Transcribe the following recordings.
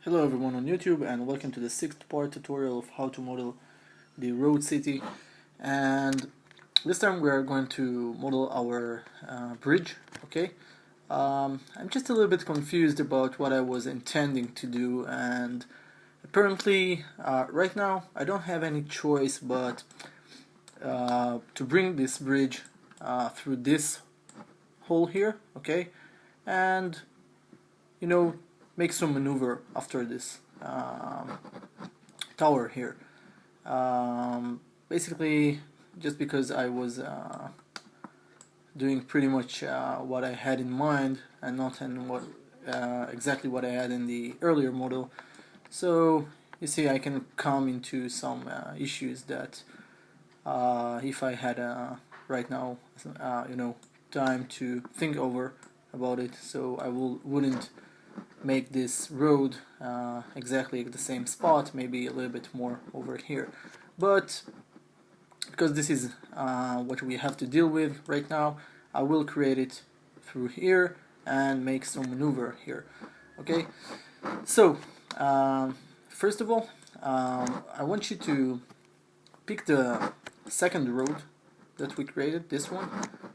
Hello everyone on YouTube, and welcome to the 6th part tutorial of how to model the road city. And this time we are going to model our bridge. Okay, I'm just a little bit confused about what I was intending to do, and apparently right now I don't have any choice but to bring this bridge through this hole here. Okay, and make some maneuver after this tower here. Basically, just because I was doing pretty much what I had in mind and not in what exactly what I had in the earlier model. So you see, I can come into some issues that if I had right now time to think over about it, so I wouldn't make this road exactly at the same spot, maybe a little bit more over here. But because this is what we have to deal with right now, I will create it through here and make some maneuver here. Okay, so first of all, I want you to pick the second road that we created, this one,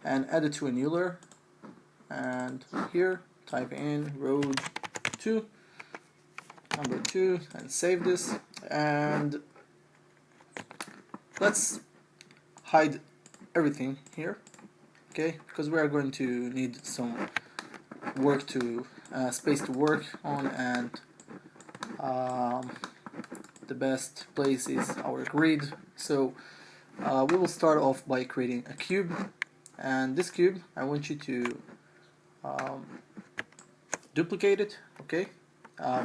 and add it to a new layer, and here type in road 2, number 2, and save this. And let's hide everything here, okay, because we are going to need some work to space to work on, and the best place is our grid. So we will start off by creating a cube, and this cube I want you to duplicate it, okay,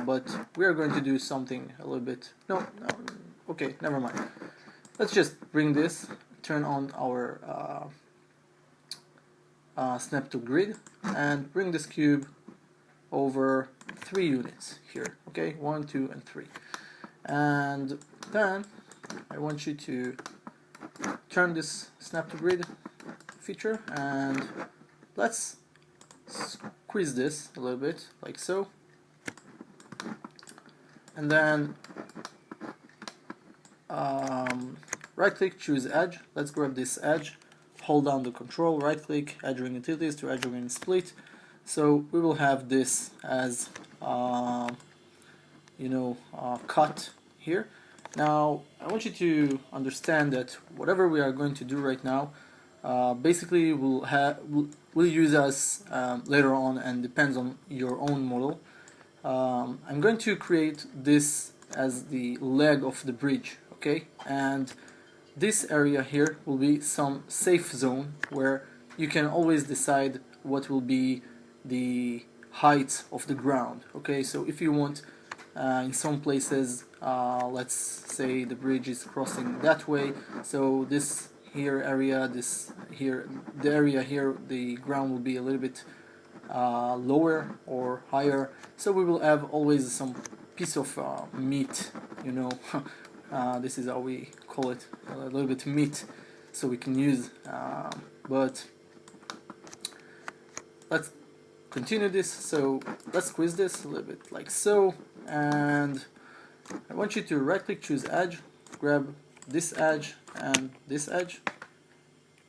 but we are going to do something a little bit, okay, never mind. Let's just bring this, turn on our snap to grid, and bring this cube over 3 units here, okay, 1, 2, and 3. And then I want you to turn this snap to grid feature, and let's squeeze this a little bit, like so. And then right click, choose edge. Let's grab this edge, hold down the control, right click, edge ring utilities to edge ring split. So we will have this as cut here. Now I want you to understand that whatever we are going to do right now basically will use us later on, and depends on your own model. I'm going to create this as the leg of the bridge, okay, and this area here will be some safe zone where you can always decide what will be the height of the ground, okay. So if you want, in some places, let's say the bridge is crossing that way, so this here area, the area here, the ground will be a little bit lower or higher, so we will have always some piece of meat, this is how we call it, a little bit meat, so we can use, but let's continue this. So let's squeeze this a little bit like so, and I want you to right click, choose edge, grab this edge and this edge,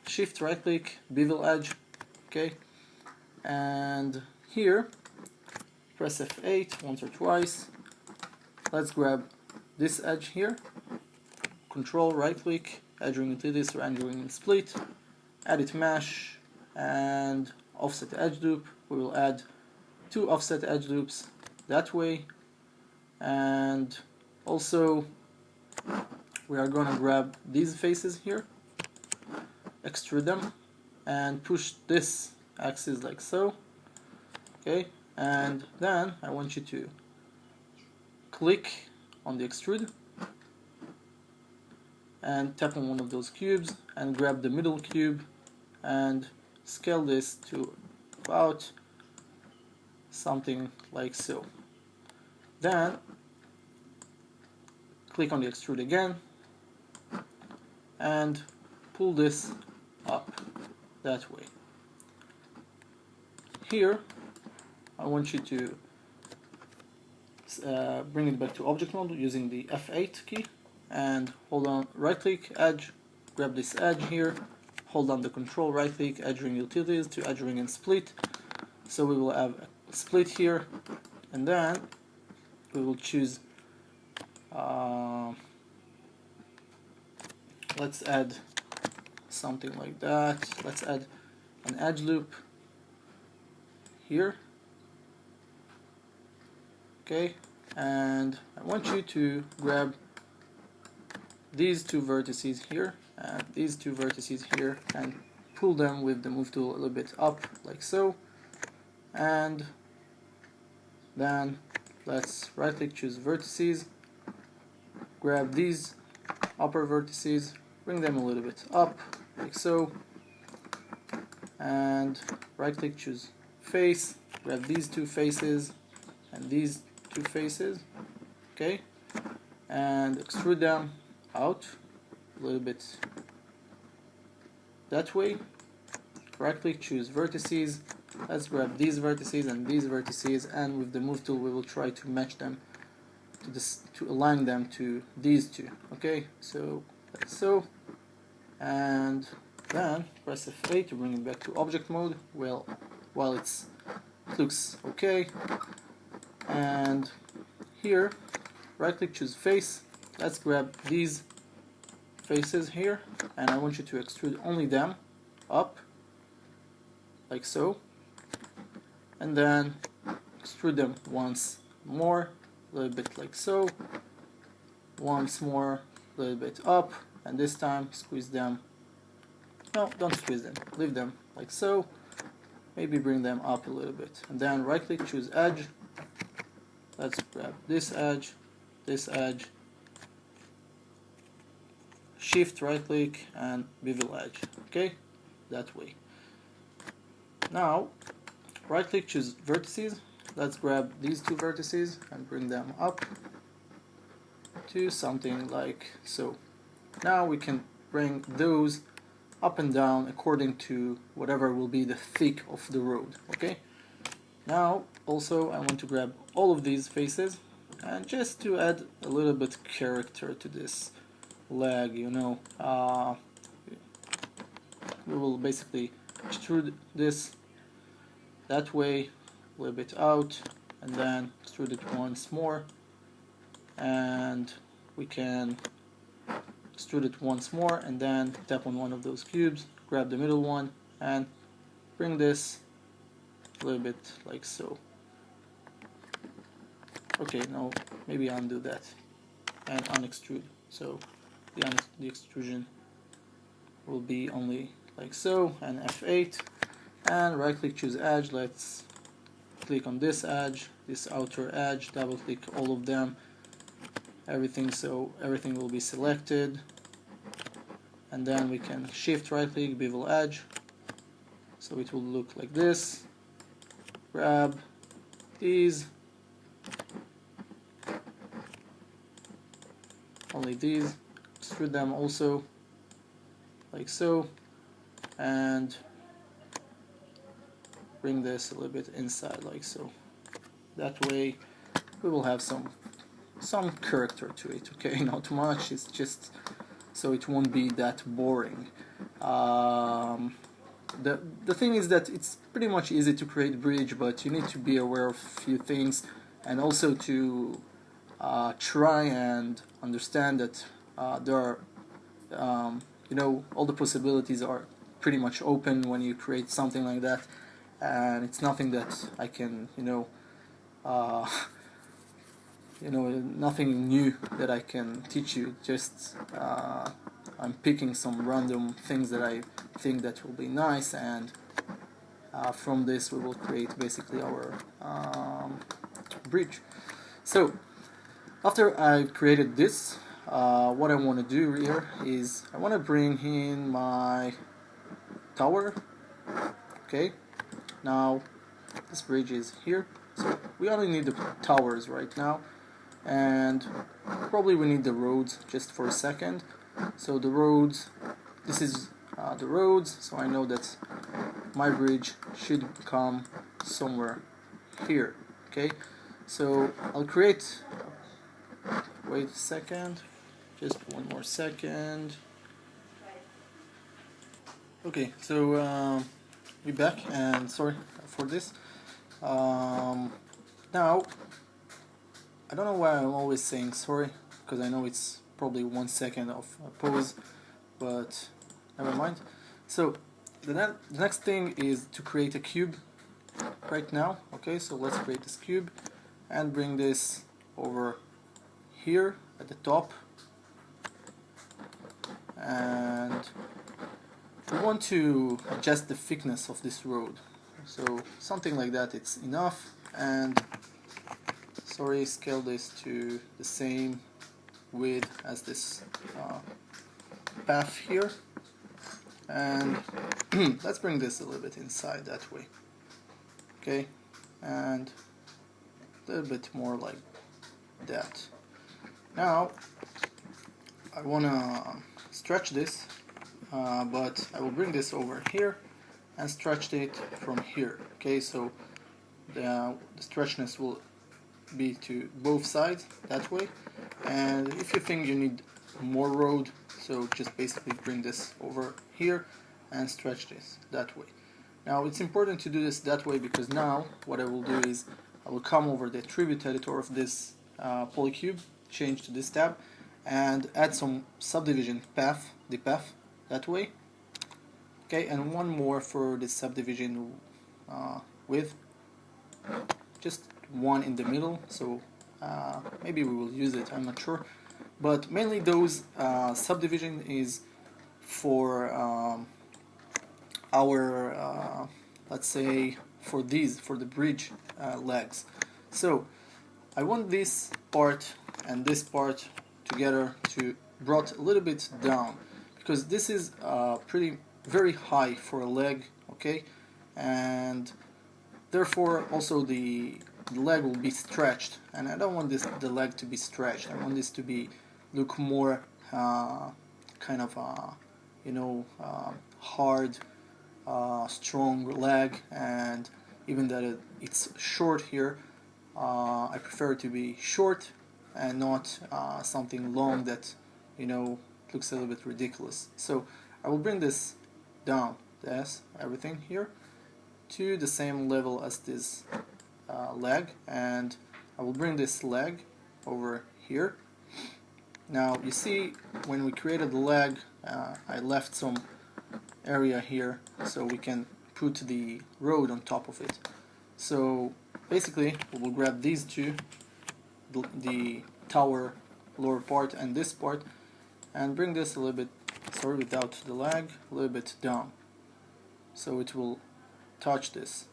shift right click, bevel edge, okay, and here press F8 once or twice. Let's grab this edge here, control right click, edge ring utilities or edge ring split, edit mesh, and offset edge loop. We will add 2 offset edge loops that way, and also we are gonna grab these faces here, extrude them, and push this axis like so, okay. And then I want you to click on the extrude and tap on one of those cubes and grab the middle cube and scale this to about something like so. Then click on the extrude again and pull this up that way. Here I want you to bring it back to object mode using the F8 key, and hold on, right click, edge, grab this edge here, hold down the control, right click, edge ring utilities to edge ring and split. So we will have a split here, and then we will choose, let's add something like that. Let's add an edge loop here. Okay, and I want you to grab these two vertices here and these two vertices here and pull them with the move tool a little bit up like so, and then let's right click, choose vertices, grab these upper vertices, bring them a little bit up like so, and right click, choose face, grab these two faces and these two faces, okay, and extrude them out a little bit that way. Right click, choose vertices, let's grab these vertices and these vertices, and with the move tool we will try to match them to this, to align them to these two, okay, so like so, and then press F8 to bring it back to object mode. Well, while it looks okay, and here right click, choose face, let's grab these faces here, and I want you to extrude only them up like so, and then extrude them once more a little bit like so, once more a little bit up, and this time squeeze them, no, don't squeeze them, leave them like so, maybe bring them up a little bit, and then right click, choose edge, let's grab this edge, shift right click and bevel edge, okay, that way. Now right click, choose vertices, let's grab these two vertices and bring them up to something like so. Now we can bring those up and down according to whatever will be the thick of the road, okay. Now also I want to grab all of these faces, and just to add a little bit character to this leg, you know, we will basically extrude this that way a little bit out, and then extrude it once more, and we can extrude it once more, and then tap on one of those cubes, grab the middle one and bring this a little bit like so. Okay, no, maybe undo that and unextrude, so the extrusion will be only like so, and F8, and right click, choose edge, let's click on this edge, this outer edge, double click all of them, everything, so everything will be selected, and then we can shift right click, bevel edge, so it will look like this. Grab these, only these, extrude them also like so, and bring this a little bit inside like so. That way we will have some character to it, okay, not much, it's just so it won't be that boring. The thing is that it's pretty much easy to create bridge, but you need to be aware of a few things, and also to try and understand that there are, you know, all the possibilities are pretty much open when you create something like that, and it's nothing that I can, nothing new that I can teach you. Just I'm picking some random things that I think that will be nice, and from this we will create basically our bridge. So after I've created this, what I want to do here is I want to bring in my tower. Okay, now this bridge is here, so we only need the towers right now, and probably we need the roads just for a second. So the roads, this is the roads, so I know that my bridge should come somewhere here, okay. So I'll create, wait a second, just one more second. Okay, so we're back, and sorry for this. Now, I don't know why I'm always saying sorry, because I know it's probably 1 second of pause, but never mind. So the next thing is to create a cube right now. Okay, so let's create this cube and bring this over here at the top, and we want to adjust the thickness of this road, so something like that, it's enough. And sorry, scale this to the same width as this path here, and let's bring this a little bit inside that way. Okay, and a little bit more like that. Now I want to stretch this, but I will bring this over here and stretch it from here. Okay, so the stretchness will be to both sides that way, and if you think you need more road, so just basically bring this over here and stretch this that way. Now it's important to do this that way because now what I will do is I will come over the attribute editor of this polycube, change to this tab, and add some subdivision path, the path that way. Okay, and one more for this subdivision width, just one in the middle, so maybe we will use it, I'm not sure, but mainly those subdivision is for our let's say for the bridge legs. So I want this part and this part together to brought a little bit down, because this is very high for a leg, okay, and therefore also the leg will be stretched, and I don't want the leg to be stretched. I want this to be look more kind of hard, strong leg, and even that it's short here, I prefer it to be short and not something long that looks a little bit ridiculous. So I will bring this down, everything here to the same level as this leg, and I will bring this leg over here. Now you see when we created the leg, I left some area here so we can put the road on top of it. So basically we will grab these two, the tower lower part and this part, and bring this a little bit, sorry, without the leg, a little bit down, so it will touch this.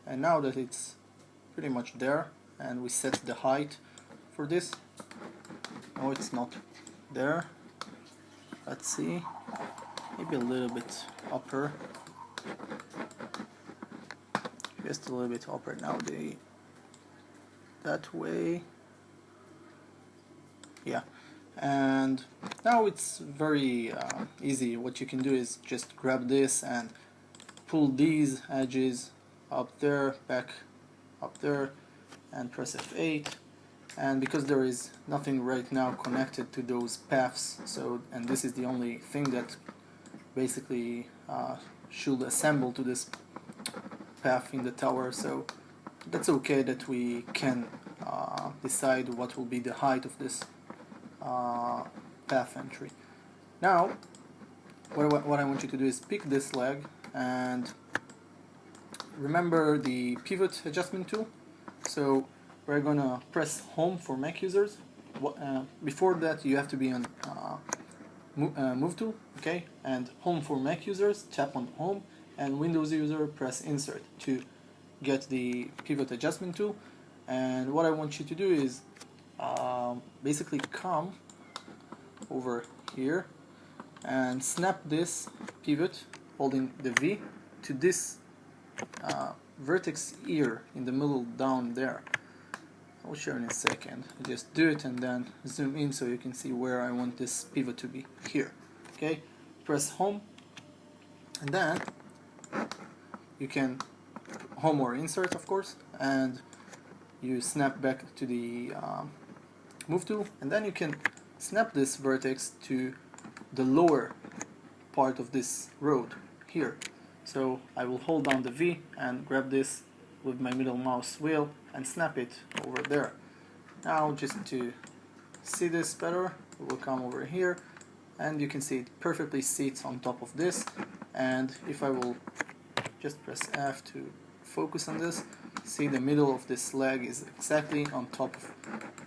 And now that it's pretty much there, and we set the height for this, no, it's not there, let's see, maybe a little bit upper, just a little bit upper. Now that way, yeah. And now it's very easy. What you can do is just grab this and pull these edges up there, back up there, and press F8. And because there is nothing right now connected to those paths, so, and this is the only thing that basically should assemble to this path in the tower, so that's okay that we can decide what will be the height of this path entry. Now what I want you to do is pick this leg and remember the pivot adjustment tool. So we're gonna press home for Mac users. Before that you have to be on move tool, okay, and home for Mac users, tap on home, and Windows user press insert to get the pivot adjustment tool. And what I want you to do is basically come over here and snap this pivot holding the V to this vertex here in the middle down there. I'll show in a second. Just do it and then zoom in so you can see where I want this pivot to be, here. Okay, press home, and then you can home or insert, of course, and you snap back to the move tool, and then you can snap this vertex to the lower part of this road here. So I will hold down the V and grab this with my middle mouse wheel and snap it over there. Now, just to see this better, we'll come over here, and you can see it perfectly sits on top of this. And if I will just press F to focus on this, see the middle of this leg is exactly on top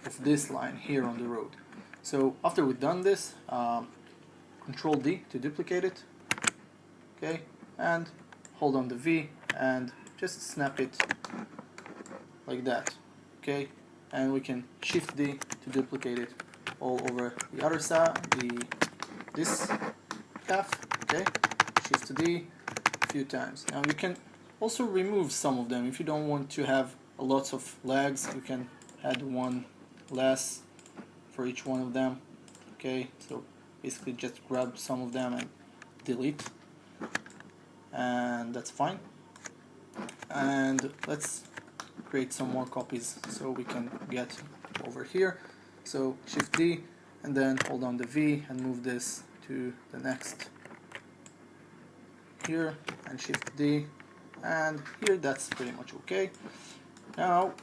of this line here on the road. So after we've done this, Control D to duplicate it, okay, and hold on the V and just snap it like that, okay, and we can Shift D to duplicate it all over the other side, this path, okay, Shift D a few times. Now you can also remove some of them if you don't want to have lots of legs. You can add one less for each one of them, okay, so basically just grab some of them and delete, and that's fine. And let's create some more copies so we can get over here. So Shift D and then hold down the V and move this to the next here, and Shift D, and here that's pretty much okay. Now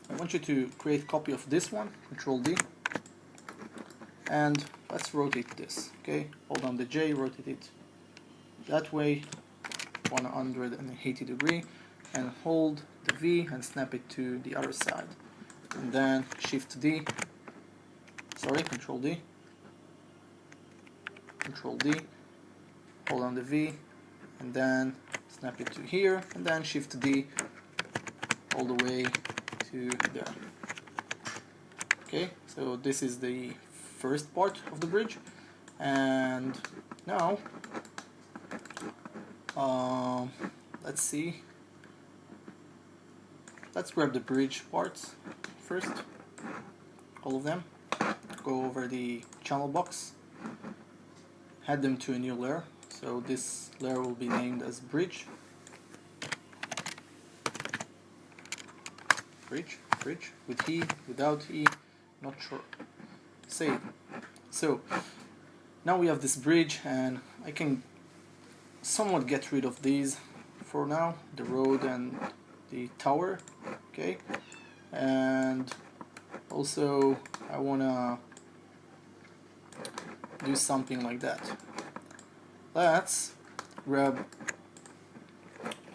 I want you to create a copy of this one, Control D, and let's rotate this, okay, hold on the J, rotate it that way 180 degree, and hold the V and snap it to the other side, and then Shift D, sorry, Control D, Control D, hold on the V, and then snap it to here, and then Shift D all the way to there. Okay, so this is the first part of the bridge, and now let's see, let's grab the bridge parts first, all of them, go over the channel box, add them to a new layer, so this layer will be named as bridge, with E, without E, not sure, save. So now we have this bridge, and I can somewhat get rid of these for now, the road and the tower, okay, and also I wanna do something like that. Let's grab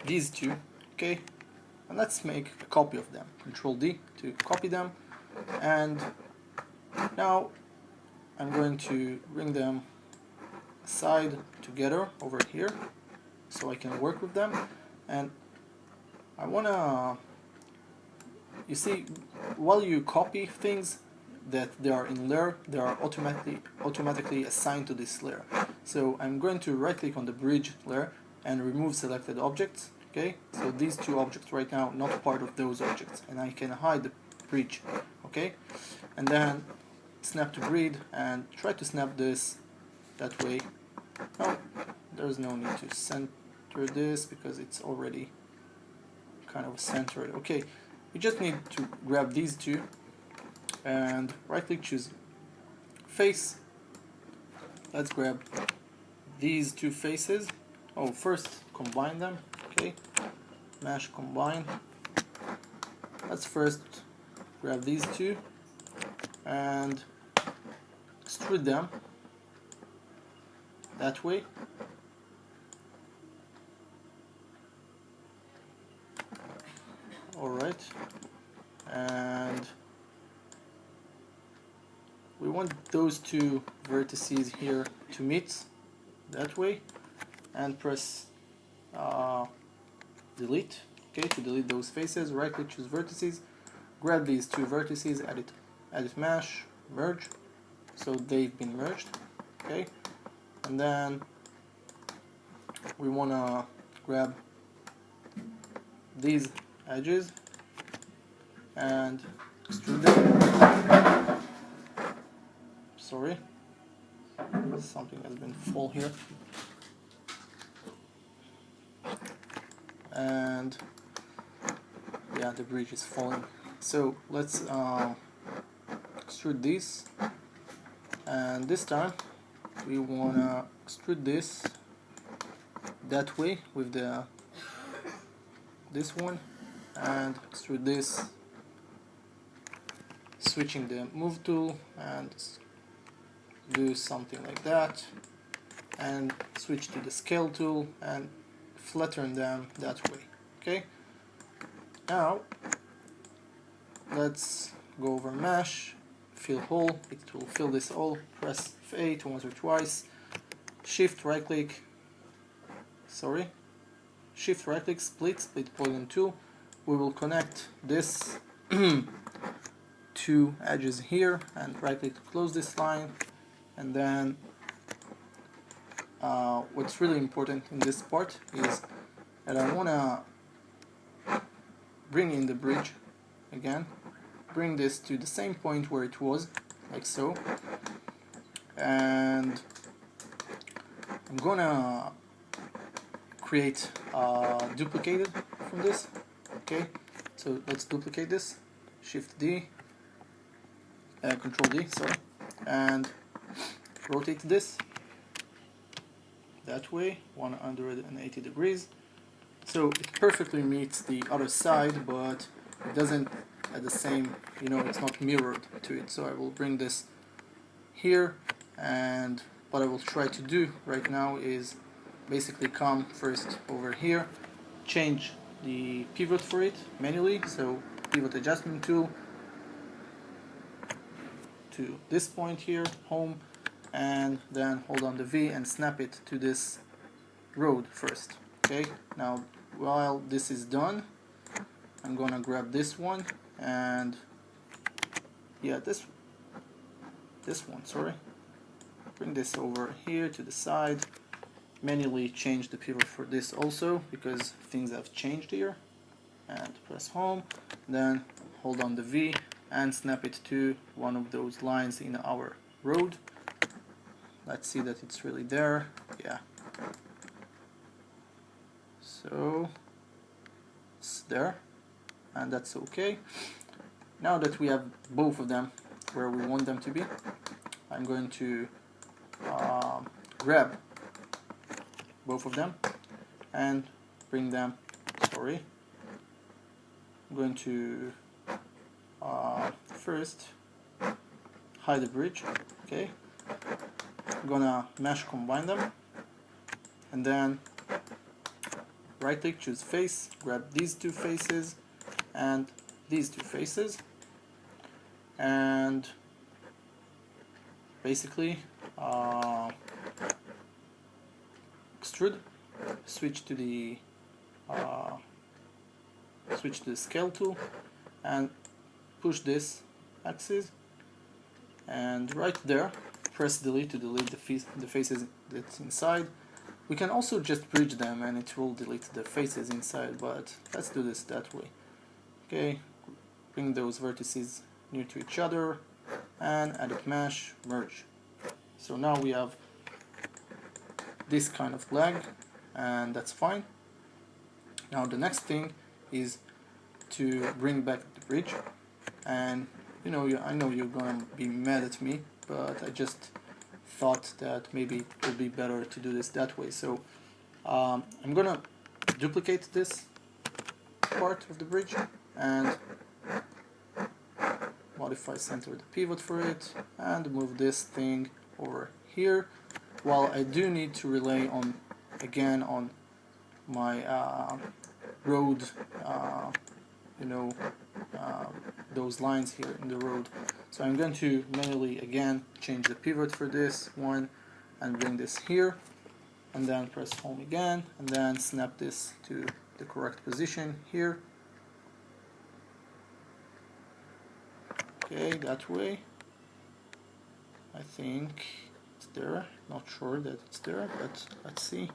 these two, okay, and let's make a copy of them. Control D to copy them, and now I'm going to bring them aside together over here so I can work with them. And I wanna, you see, while you copy things that they are in layer, they are automatically assigned to this layer. So I'm going to right click on the bridge layer and remove selected objects, okay, so these two objects right now not part of those objects, and I can hide the bridge, okay, and then snap to grid and try to snap this that way. No, there's no need to center this because it's already kind of centered. Okay, we just need to grab these two and right click, choose face. Let's grab these two faces. Oh, first combine them, okay, mesh combine. Let's first grab these two and extrude them that way. Alright, and we want those two vertices here to meet that way, and press delete, okay, to delete those faces. Right click, choose vertices, grab these two vertices, edit mesh, merge, so they've been merged, okay, and then we want to grab these edges and extrude them. Sorry, something has been full here. And yeah, the bridge is falling. So let's extrude this, and this time we wanna extrude this that way with this one, and extrude this, switching the move tool and do something like that, and switch to the scale tool and flatten them that way. Okay, now let's go over mesh, fill hole. It will fill this hole. Press F8 once or twice, shift right click, shift right click, split polygon tool. We will connect this two edges here, and right click to close this line. And then what's really important in this part is that I want to bring in the bridge again, bring this to the same point where it was, like so, and I'm gonna create duplicated from this. Okay, so let's duplicate this, Shift D, Control D, sorry, and rotate this that way 180 degrees, so it perfectly meets the other side, but it doesn't at the same, it's not mirrored to it. So I will bring this here, and what I will try to do right now is basically come first over here, change the pivot for it manually, so pivot adjustment tool to this point here, home, and then hold on the V and snap it to this road first. Okay, now while this is done, I'm gonna grab this one and this one, sorry, bring this over here to the side, manually change the pivot for this also because things have changed here, and press home, then hold on the V and snap it to one of those lines in our road. Let's see that it's really there. Yeah, so it's there, and that's okay. Now that we have both of them where we want them to be, I'm going to grab both of them and bring them, I'm going to first hide the bridge. Okay, I'm gonna mesh combine them, and then right click, choose face, grab these two faces and these two faces, and basically extrude, switch to the scale tool and push this axis, and right there press delete to delete the faces that's inside. We can also just bridge them and it will delete the faces inside, but let's do this that way. Okay, bring those vertices near to each other and edit mesh, merge. So now we have this kind of lag, and that's fine. Now the next thing is to bring back the bridge, and I know you're gonna be mad at me, but I just thought that maybe it would be better to do this that way. So I'm gonna duplicate this part of the bridge and modify center the pivot for it and move this thing over here, while I do need to rely on again on my road, those lines here in the road. So I'm going to manually again change the pivot for this one and bring this here, and then press home again, and then snap this to the correct position here. Okay, that way. I think it's there. Not sure that it's there, but let's see.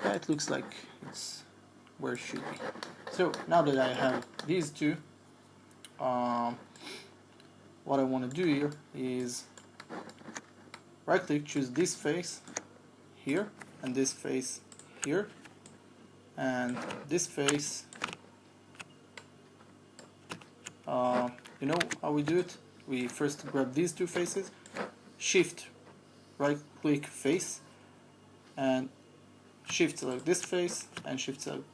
Yeah, it looks like it's where it should be. So now that I have these two, what I want to do here is right click, choose this face here and this face here, and this face you know how we do it? We first grab these two faces, shift right click face, and shift select this face and shift select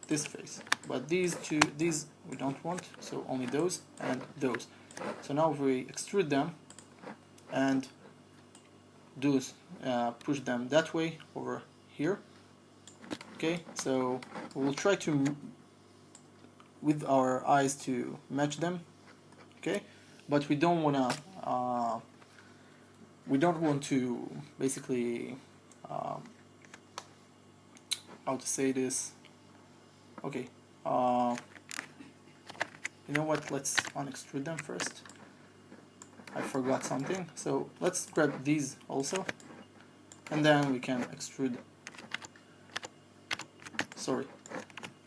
this face. But these we don't want, so only those and those. So now if we extrude them and push them that way over here. Okay, so we'll try to with our eyes to match them. Okay, but we don't want to basically how to say this. Okay, you know what, let's unextrude them first. I forgot something, so let's grab these also, and then we can extrude. Sorry,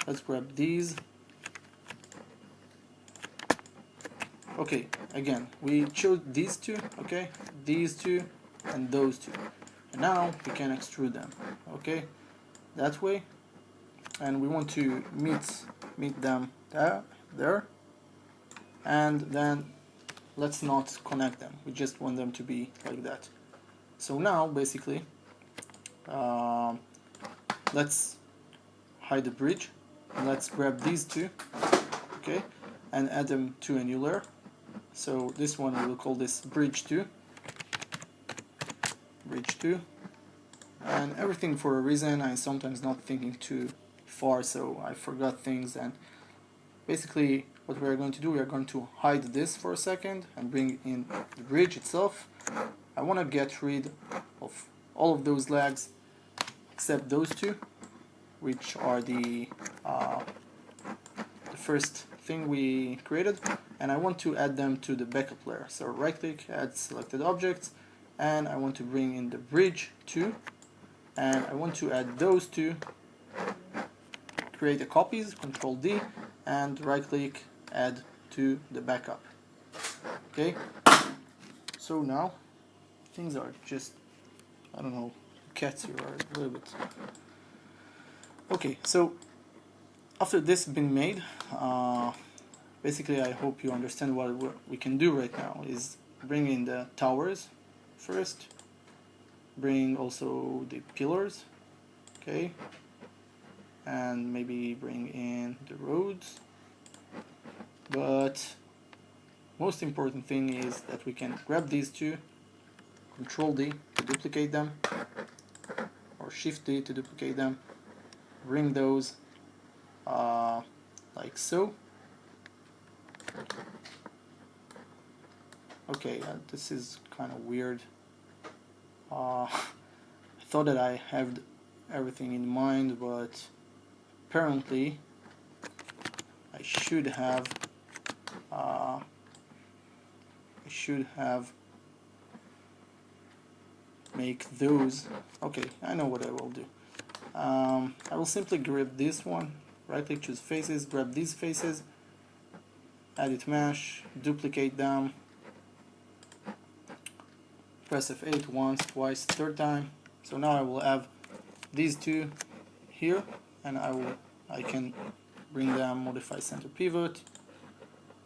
let's grab these. Okay, again, we chose these two, okay, these two and those two, and now we can extrude them, okay, that way, and we want to meet them there, and then let's not connect them, we just want them to be like that. So now basically let's hide the bridge, and let's grab these two, okay, and add them to a new layer. So this one we will call this bridge 2, and everything for a reason. I'm sometimes not thinking too far, so I forgot things, and basically what we are going to do, we are going to hide this for a second and bring in the bridge itself. I want to get rid of all of those legs except those two, which are the first thing we created, and I want to add them to the backup layer. So right click, add selected objects, and I want to bring in the bridge 2, and I want to add those two, create a copies, Control D, and right click, add to the backup. Okay, so now things are just, I don't know, cats here are a little bit. Okay, so after this has been made, basically I hope you understand what we can do right now is bring in the towers first, bring also the pillars, okay, and maybe bring in the roads, but most important thing is that we can grab these two, Control D to duplicate them, or Shift D to duplicate them, bring those like so. Okay, this is kind of weird. I thought that I had everything in mind, but apparently I should have make those. Okay, I know what I will do. I will simply grab this one, right click, choose faces, grab these faces, edit mesh, duplicate them, press F8 once, twice, third time. So now I will have these two here, and I can bring them, modify center pivot,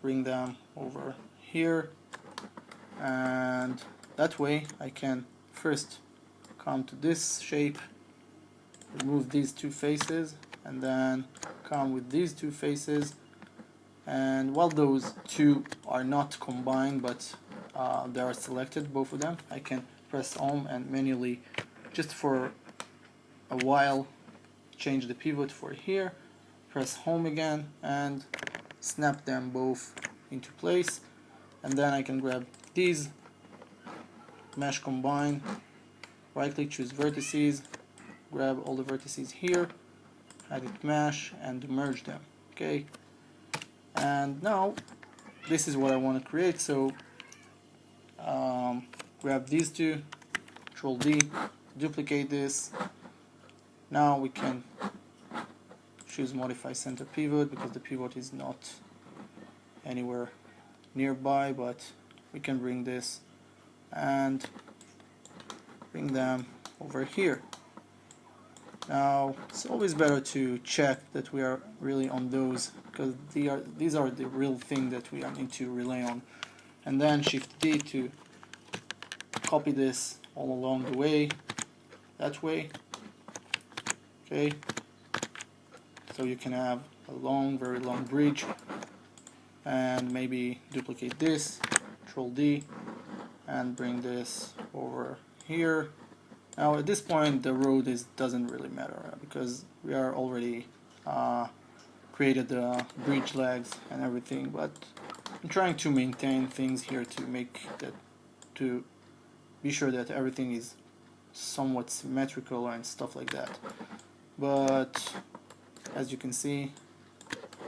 bring them over here, and that way I can first come to this shape, remove these two faces, and then come with these two faces, and while those two are not combined but they are selected, both of them, I can press Home and manually, just for a while, change the pivot for here, press Home again, and snap them both into place, and then I can grab these, mesh combine, right click, choose vertices, grab all the vertices here, edit mesh, and merge them. Okay, and now this is what I want to create. So grab these two, Control D, duplicate this. Now we can choose modify center pivot because the pivot is not anywhere nearby, but we can bring this and bring them over here. Now it's always better to check that we are really on those, because these are the real thing that we need to rely on. And then Shift D to copy this all along the way, that way. Okay, so you can have a long, very long bridge, and maybe duplicate this, Control D, and bring this over here. Now at this point the road doesn't really matter, because we are already created the bridge legs and everything, but I'm trying to maintain things here to be sure that everything is somewhat symmetrical and stuff like that. But as you can see,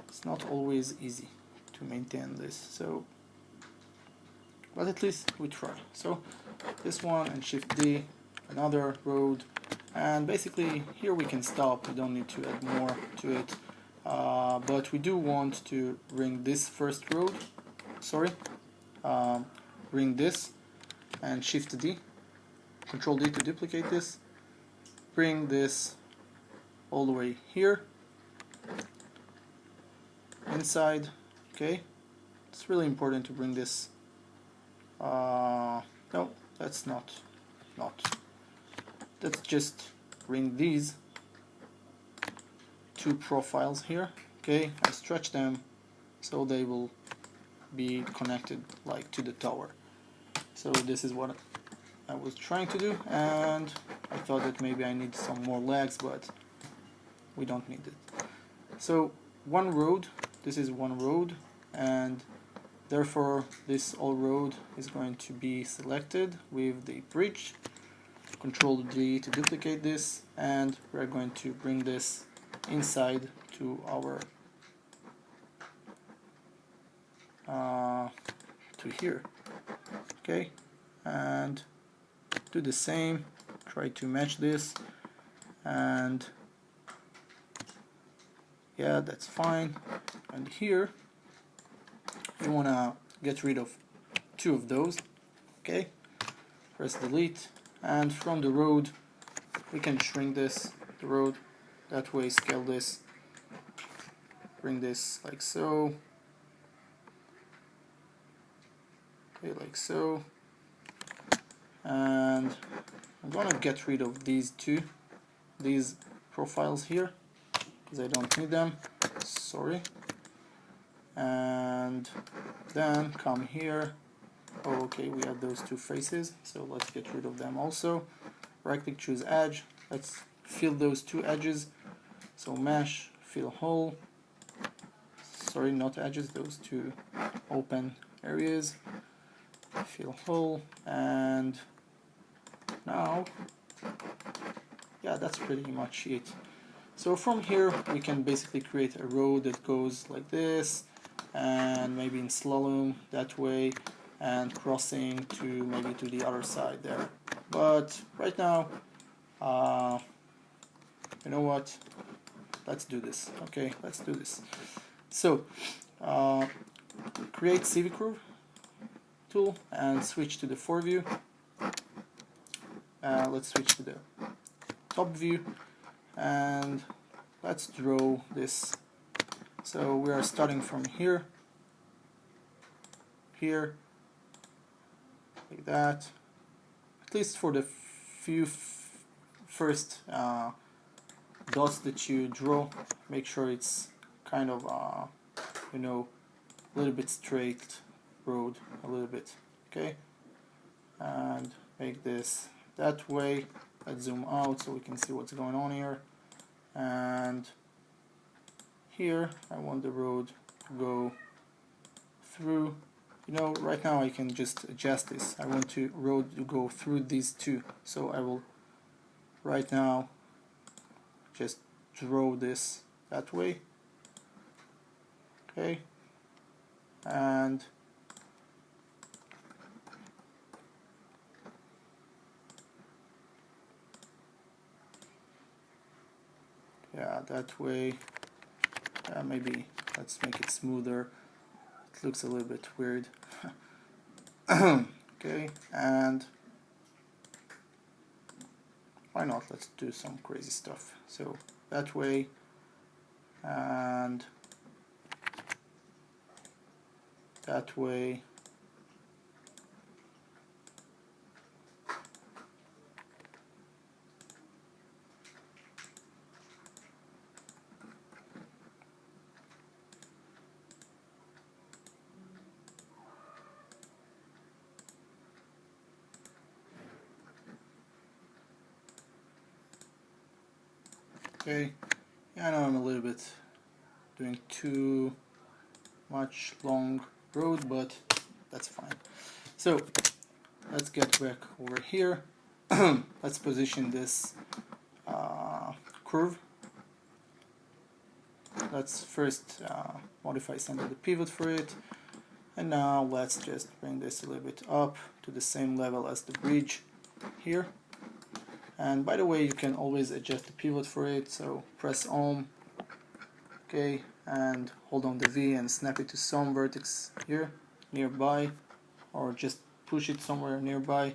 it's not always easy to maintain this, so but at least we try. So this one, and Shift D, another road, and basically here we can stop. We don't need to add more to it, but we do want to bring this first road, bring this, and Shift D, Control D to duplicate this, bring this all the way here inside. Okay, it's really important to bring this no, that's not let's just bring these two profiles here. Okay, I stretch them so they will be connected like to the tower. So this is what I was trying to do, and I thought that maybe I need some more legs, but we don't need it. So one road, this is one road, and therefore this all road is going to be selected with the bridge. Control D to duplicate this, and we're going to bring this inside to our to here. Okay, and do the same, try to match this, and yeah, that's fine. And here you want to get rid of two of those. Okay, press delete, and from the road we can shrink this, the road, that way scale this, bring this like so, okay, like so, and I'm gonna get rid of these profiles here because I don't need them, sorry. And then come here. Oh, okay, we have those two faces, so let's get rid of them also. Right click, choose edge, let's fill those two edges, so mesh, fill hole, sorry, not edges, those two open areas, fill hole. And now, yeah, that's pretty much it. So from here we can basically create a road that goes like this, and maybe in slalom that way, and crossing to maybe to the other side there. But right now, you know what, let's do this. Okay, let's do this. So create CV curve tool and switch to the foreview. Let's switch to the top view, and let's draw this. So we are starting from here, like that, at least for the few first dots that you draw. Make sure it's kind of you know, a little bit straight road, a little bit, okay, and make this that way. Let's zoom out so we can see what's going on here. And here I want the road to go through. You know, right now I can just adjust this. I want the road to go through these two, so I will right now just draw this that way. Okay, and yeah, that way. Maybe let's make it smoother. It looks a little bit weird. Okay, and why not? Let's do some crazy stuff. So that way, and that way. Okay, I know I'm a little bit doing too much long road, but that's fine. So let's get back over here. Let's position this curve. Let's first modify center the pivot for it, and now let's just bring this a little bit up to the same level as the bridge here. And by the way, you can always adjust the pivot for it, so press Om, okay, and hold on the V and snap it to some vertex here nearby, or just push it somewhere nearby,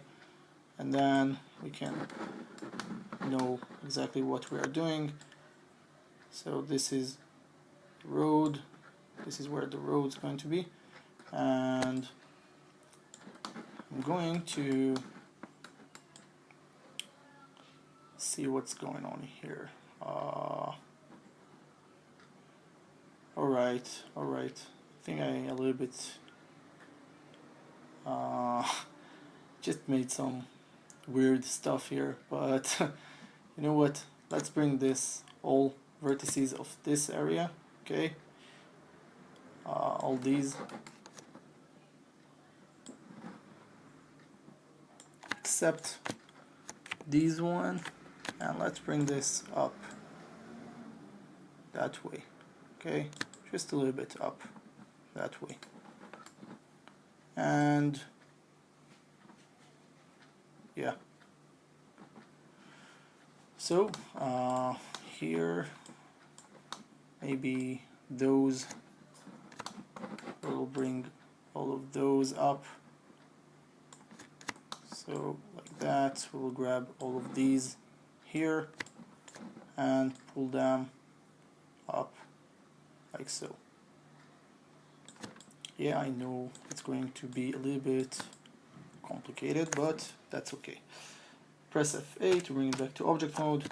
and then we can know exactly what we are doing. So this is the road, this is where the road is going to be, and I'm going to see what's going on here. Alright, I think I a little bit just made some weird stuff here, but you know what, let's bring this all vertices of this area, okay, all these, except these one, and let's bring this up that way, okay, just a little bit up that way, and yeah, so here maybe those, will bring all of those up, so like that. We'll grab all of these here and pull them up like so. Yeah, I know it's going to be a little bit complicated, but that's okay. Press F8 to bring it back to object mode,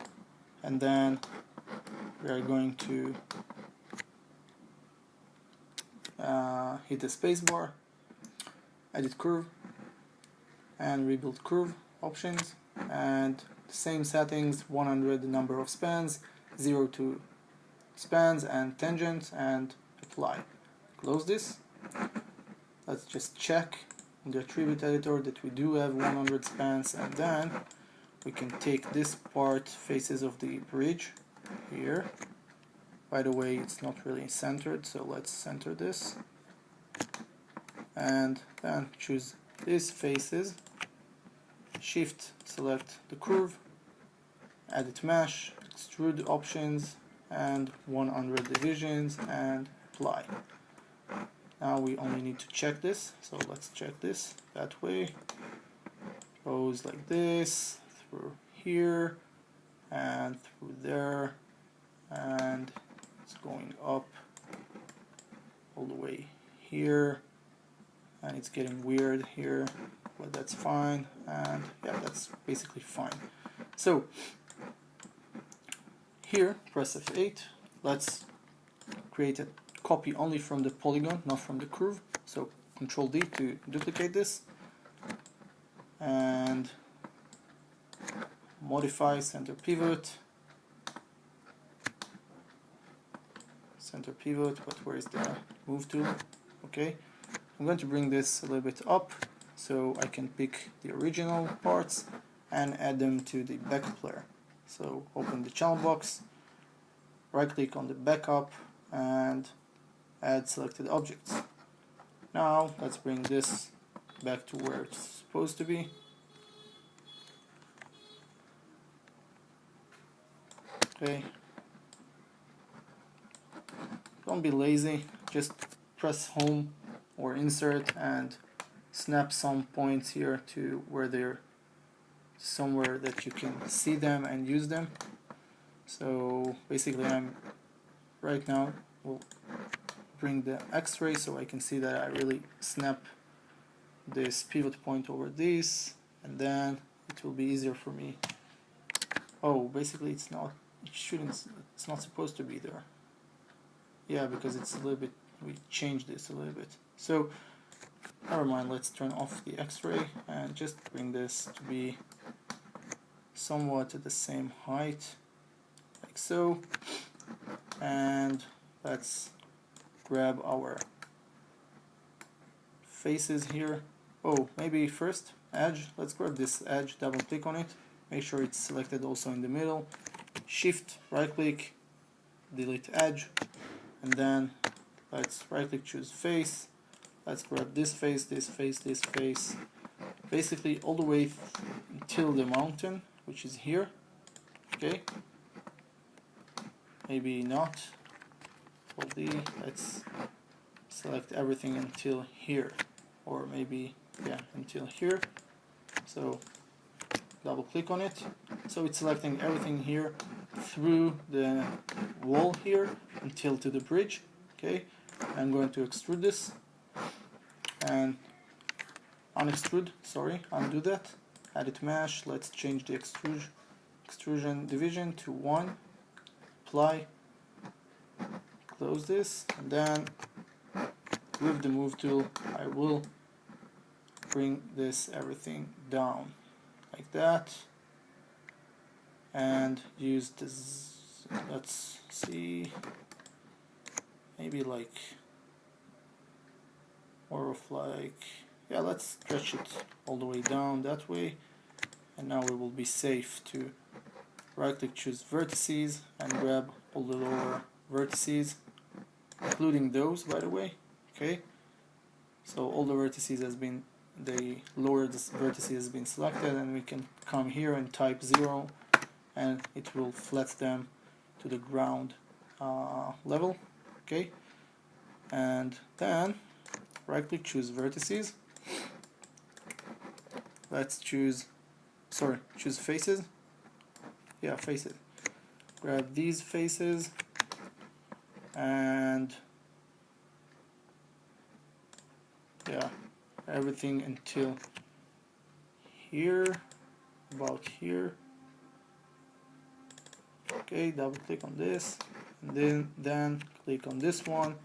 and then we are going to hit the spacebar, edit curve, and rebuild curve options, and same settings, 100 the number of spans, 0 to spans and tangents, and apply. Close this. Let's just check in the attribute editor that we do have 100 spans, and then we can take this part, faces of the bridge here. By the way, it's not really centered, so let's center this, and then choose these faces, shift select the curve, edit mesh, extrude options, and 100 divisions, and apply. Now we only need to check this, so let's check this that way. Goes like this, through here, and through there, and it's going up all the way here, and it's getting weird here, but that's fine, and yeah, that's basically fine. So here, press F8, let's create a copy only from the polygon, not from the curve, so Control D to duplicate this, and modify center pivot, but where is the move tool? Okay, I'm going to bring this a little bit up so I can pick the original parts and add them to the backup layer. So open the channel box, right click on the backup, and add selected objects. Now let's bring this back to where it's supposed to be. Okay, don't be lazy, just press home or insert and snap some points here to where they somewhere that you can see them and use them. So basically I'm right now will bring the X-ray so I can see that I really snap this pivot point over this, and then it will be easier for me. Oh, basically it's not, it's not supposed to be there. Yeah, because it's a little bit, we changed this a little bit. So never mind, let's turn off the X-ray and just bring this to be somewhat at the same height, like so. And let's grab our faces here. Oh, maybe first edge. Let's grab this edge, double click on it, make sure it's selected also in the middle, shift right click, delete edge, and then let's right click, choose face. Let's grab this face, this face, this face, basically all the way until the mountain, which is here. Okay, maybe not. Let's select everything until here, or maybe, yeah, until here. So double click on it, so it's selecting everything here through the wall here until to the bridge. Okay, I'm going to extrude this and undo that, edit mesh. Let's change the extrusion division to 1, apply, close this, and then with the move tool I will bring this everything down like that, and use this, let's see, maybe like more of like, yeah, let's stretch it all the way down that way, and now we will be safe to right click, choose vertices, and grab all the lower vertices, including those, by the way. Okay, so all the vertices has been, the lower vertices has been selected, and we can come here and type 0 and it will flat them to the ground level. Okay, and then right click, choose vertices, let's choose faces, yeah, faces, grab these faces and yeah, everything until here, about here. Okay, double click on this, and then click on this one,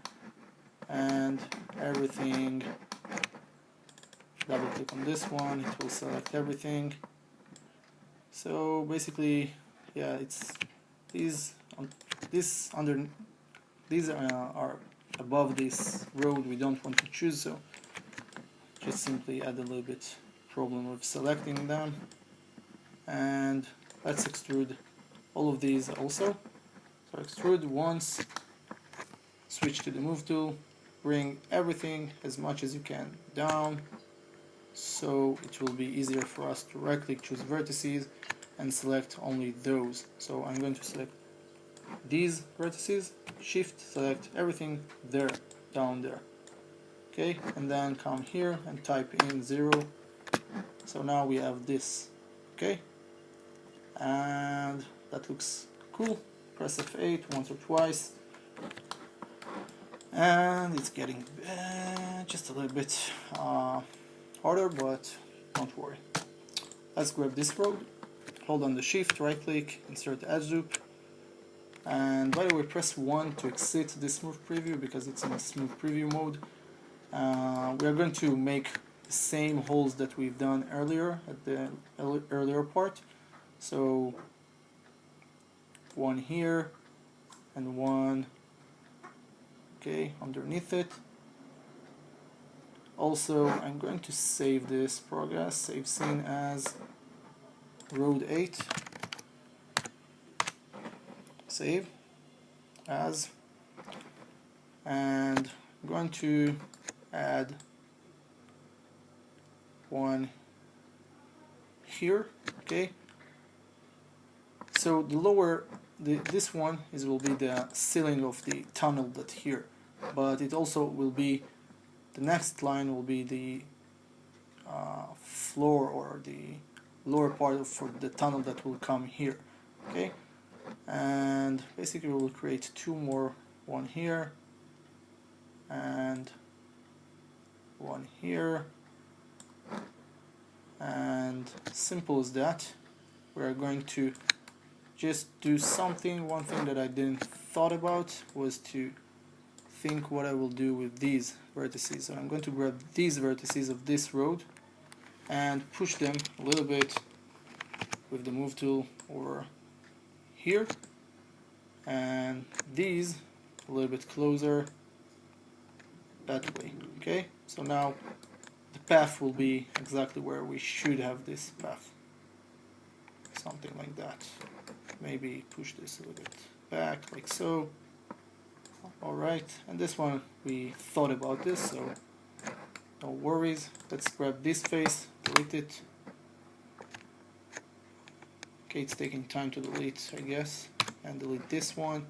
and everything, double click on this one, it will select everything. So basically, yeah, it's these are above this road we don't want to choose, so just simply add a little bit problem with selecting them. And let's extrude all of these also. So extrude once, switch to the move tool, bring everything as much as you can down, so it will be easier for us to right click, choose vertices, and select only those. So I'm going to select these vertices, shift, select everything there, down there. Okay, and then come here and type in 0. So now we have this. Okay, and that looks cool. Press F8 once or twice, and it's getting just a little bit harder, but don't worry. Let's grab this road, hold on the shift, right click, insert edge loop, and by the way, press 1 to exit this smooth preview because it's in a smooth preview mode. We are going to make the same holes that we've done earlier at the earlier part. So one here and one, okay, underneath it. Also, I'm going to save this progress, save scene as road 8, save as, and I'm going to add one here. Okay, so the lower, this one will be the ceiling of the tunnel that here, but it also will be, the next line will be the floor or the lower part of the tunnel that will come here. Okay, and basically we'll create two more, one here and one here, and simple as that. We're going to just do something. One thing that I didn't thought about was to think what I will do with these vertices. So I'm going to grab these vertices of this road and push them a little bit with the move tool over here, and these a little bit closer that way. Okay, so now the path will be exactly where we should have this path, something like that. Maybe push this a little bit back like so. Alright, and this one we thought about this, so no worries. Let's grab this face, delete it. Okay, it's taking time to delete, I guess, and delete this one,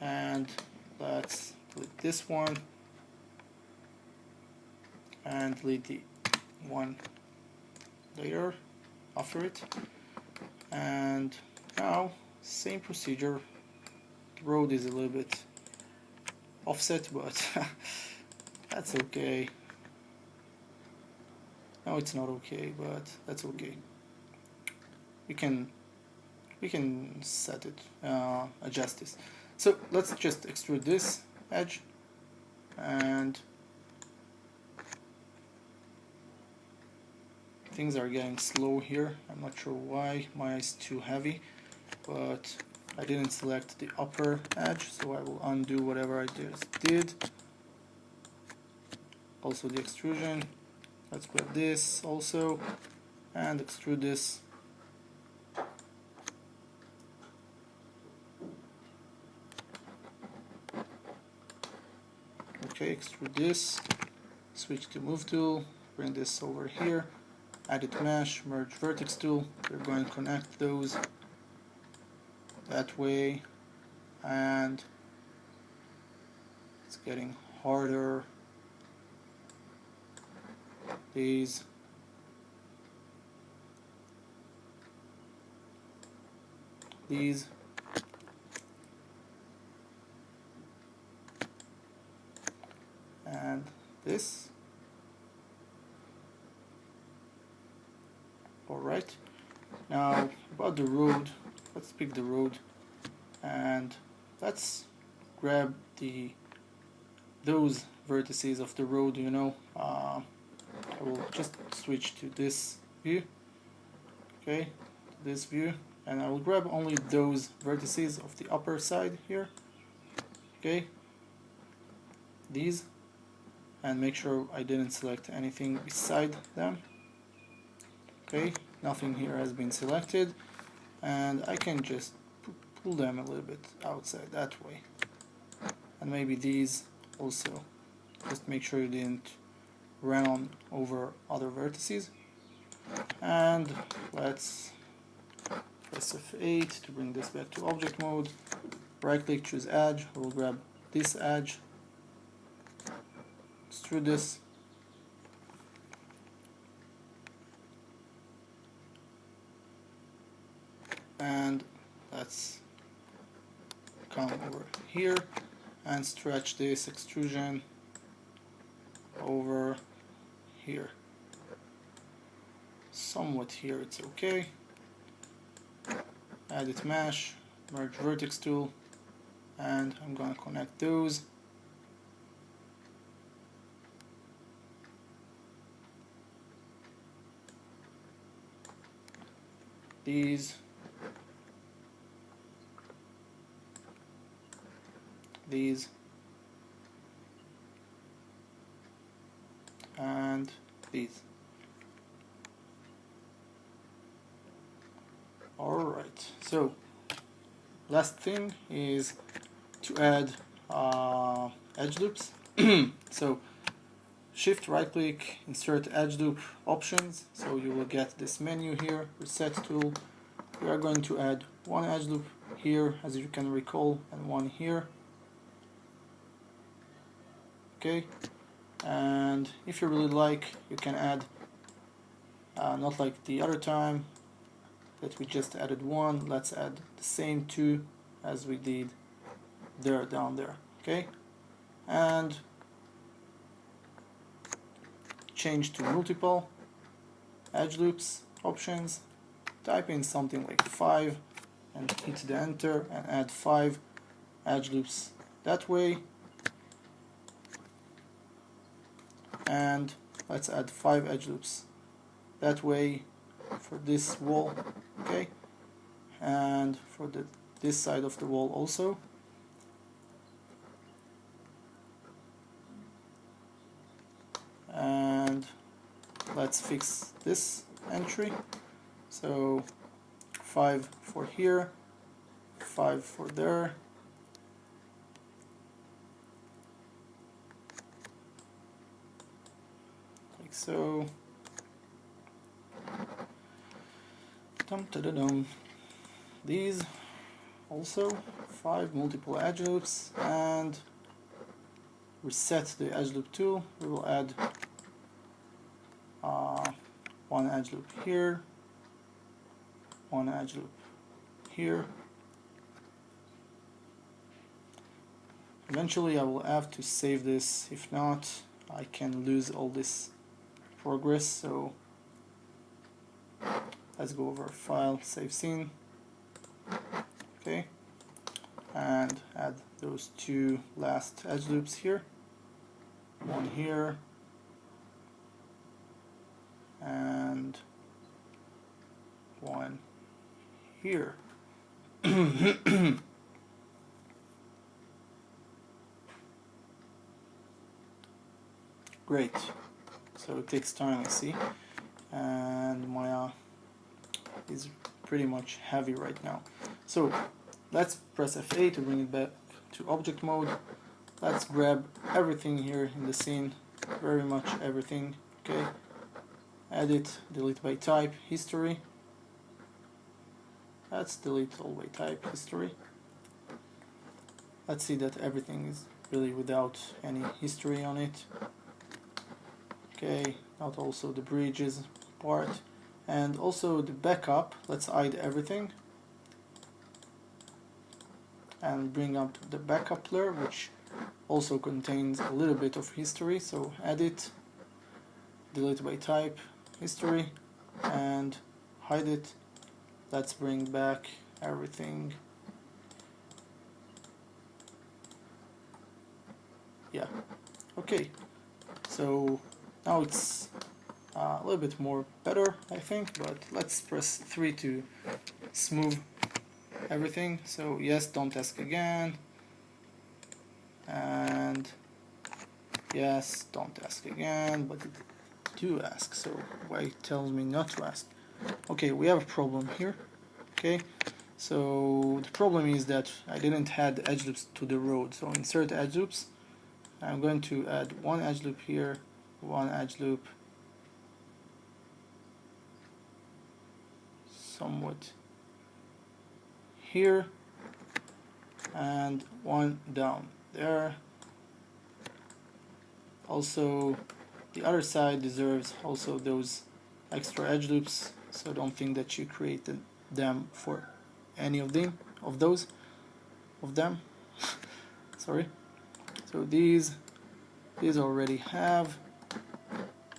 and let's delete this one and delete the one later after it. And now same procedure. The road is a little bit offset, but that's okay. No, it's not okay, but that's okay. We can set it, adjust this. So let's just extrude this edge, and things are getting slow here. I'm not sure why. My is too heavy, but I didn't select the upper edge, so I will undo whatever I just did. Also the extrusion. Let's grab this also and extrude this. Okay, extrude this, switch to move tool, bring this over here, edit mesh, merge vertex tool. We're going to connect those that way, and it's getting harder. These and this. Alright, now about the road, let's pick the road and let's grab those vertices of the road, you know. I will just switch to this view, okay, this view, and I will grab only those vertices of the upper side here, okay, these, and make sure I didn't select anything beside them. Okay, nothing here has been selected, and I can just pull them a little bit outside that way, and maybe these also. Just make sure you didn't run on over other vertices. And let's press F8 to bring this back to object mode. Right click, choose edge. We'll grab this edge, extrude this, and let's come over here and stretch this extrusion over here. Somewhat here, it's okay. Edit mesh, merge vertex tool, and I'm going to connect those. These, and these. Alright, so last thing is to add edge loops. So shift right click, insert edge loop options, so you will get this menu here, reset tool. We are going to add one edge loop here, as you can recall, and one here. Okay, and if you really like, you can add not like the other time that we just added one. Let's add the same two as we did there down there. Okay, and change to multiple edge loops options, type in something like 5 and hit the enter and add 5 edge loops that way, and let's add 5 edge loops that way for this wall. Okay, and for this side of the wall also. And let's fix this entry. So 5 for here, 5 for there, like so. Dum -da -da -dum. These also 5 multiple edge loops, and reset the edge loop tool. We will add one edge loop here, one edge loop here. Eventually I will have to save this, if not I can lose all this progress. So let's go over File, Save Scene. Okay, and add those 2 last edge loops here, one here and one here. Great. So it takes time, I see, and my is pretty much heavy right now. So let's press F8 to bring it back to object mode. Let's grab everything here in the scene, very much everything. Okay, edit, delete by type, history. Let's delete all by type, history. Let's see that everything is really without any history on it. Okay, not also the bridges part, and also the backup. Let's hide everything and bring up the backup blur, which also contains a little bit of history. So edit, delete by type, history, and hide it. Let's bring back everything. Yeah, okay, so now it's a little bit more better, I think, but let's press 3 to smooth everything. So yes, don't ask again, and yes, don't ask again, but it do ask, so why it tells me not to ask? Okay, we have a problem here. Okay, so the problem is that I didn't add edge loops to the road. So insert edge loops. I'm going to add one edge loop here, one edge loop somewhat here, and one down there. Also the other side deserves also those extra edge loops, so don't think that you created them for any of them sorry. So these already have,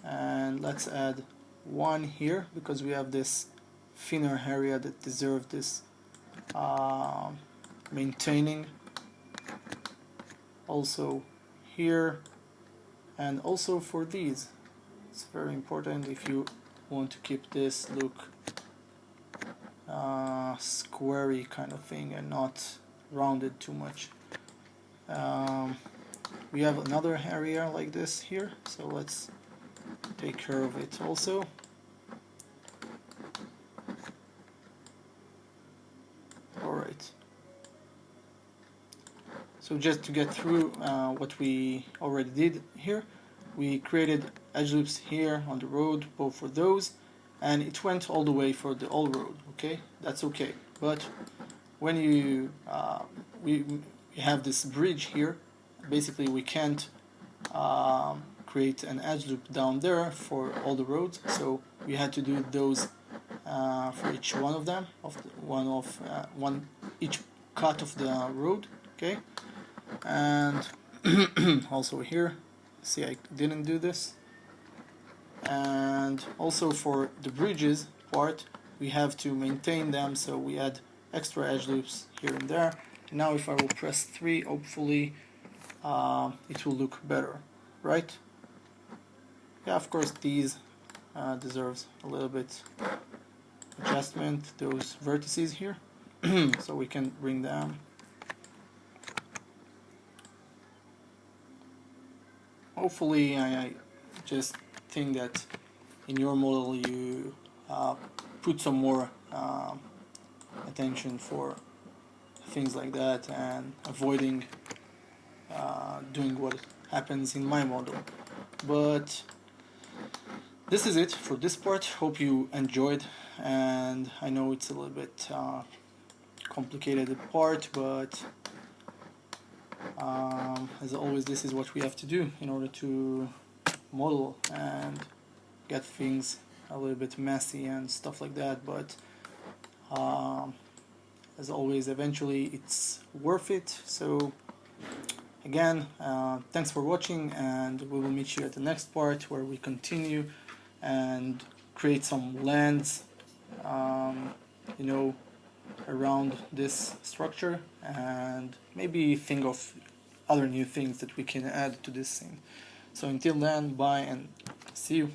and let's add one here because we have this thinner area that deserves this maintaining. Also here, and also for these, it's very important if you want to keep this look squarey kind of thing and not rounded too much. We have another area like this here, so let's take care of it also. Alright, so just to get through what we already did here, we created edge loops here on the road, both for those, and it went all the way for the whole road. Okay, that's okay, but when you we have this bridge here, basically we can't create an edge loop down there for all the roads. So we had to do those for each one of them, each cut of the road. Okay, and also here, see, I didn't do this. And also for the bridges part, we have to maintain them, so we add extra edge loops here and there. And now if I will press 3, hopefully it will look better, right? Yeah, of course these deserves a little bit adjustment, those vertices here. So we can bring them. Hopefully I just think that in your model you put some more attention for things like that and avoiding doing what happens in my model. But this is it for this part. Hope you enjoyed, and I know it's a little bit complicated part, but as always, this is what we have to do in order to model and get things a little bit messy and stuff like that. But as always, eventually it's worth it. So again, thanks for watching, and we will meet you at the next part where we continue and create some lands, you know, around this structure, and maybe think of other new things that we can add to this scene. So until then, bye and see you.